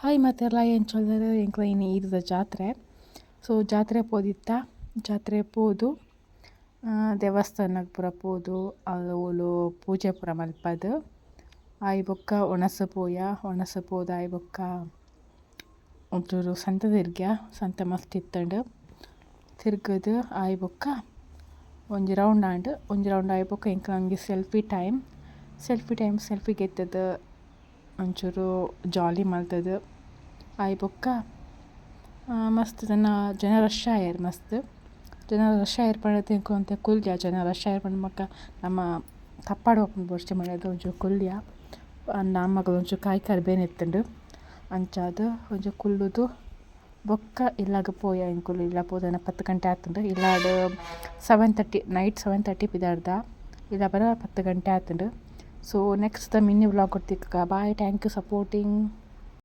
Hi ಮತ್ತೆಲ್ಲ ಏನು ಚೊಲ್ದರೆ ಎಂಕ್ಲ ಇನ್ನು ಈರ್ದ ಜಾತ್ರೆ. ಸೊ ಜಾತ್ರೆ ಪೋದಿತ್ತ ಜಾತ್ರೆ ಪೋದು ದೇವಸ್ಥಾನಕ್ಕೆ ಪೂರ ಪೋದು ಅವಳು ಪೂಜೆ ಪೂರ ಮಲ್ಪದು ಆಯ್ ಬೊಕ್ಕ ಒಣಸ ಪೋದು ಆಯ್ ಬೊಕ್ಕ ಒಂಚೂರು ಸಂತೆ ತಿರ್ಗ್ಯ ಸಂತೆ ಮಸ್ತ್ ಇತ್ತಂಡು ತಿರ್ಗದು ಆಯ್ ಬೊಕ್ಕ ಒಂಜಿ ರೌಂಡ್ ಆಯ್ ಬೊಕ್ಕ ಎಂಕ್ ನಂಗೆ ಸೆಲ್ಫಿ ಗೆತ್ತದು ಒಂಚೂರು ಜಾಲಿ ಮಲ್ತದು ಆಯ್ ಬೊಕ್ಕ ಮಸ್ತ್ ಜನ ರಶ್ ಆಯೆರ್ ಮಸ್ತ್ ಜನ ರಶ್ ಆಯೆರ್ ಪಂಡತೆ ಎಂಕ್ ಒಂತೆ ಕುಲ್ಯ ಜನ ರಶ್ ಆಯೆರ್ ಪಂಡ ಬೊಕ್ಕ ನಮ್ಮ ತಪ್ಪಾಡು ಓಪುನ ಬೋರ್ಚಿ ಮನೆದು ಒಂಚೂರು ಕುಲ್ಯ ನಮ್ಮಗಳು ಒಂಚೂರು ಕಾಯಿ ಕರಿಬೇನು ಎತ್ತುಂಡು ಅಂಚಾದ್ ಒಂಚೂರು ಕುಲ್ಲುದು ಬೊಕ್ಕ ಇಲ್ಲಾಗ ಪೋಯ ಎಂಕುಲು ಇಲ್ಲ ಪೋದನ 10 ಗಂಟೆ ಆತುಂಡು ಇಲ್ಲಾಡ್ 7:30 ನೈಟ್ 7:30 ಪಿದಾರ್ದ ಇಲ್ಲ ಬರ 10 ಗಂಟೆ ಆತುಂಡು. So next the mini vlog ಕೊಡ್ತಿಕ್ಕ ಬಾಯ್. Thank you supporting.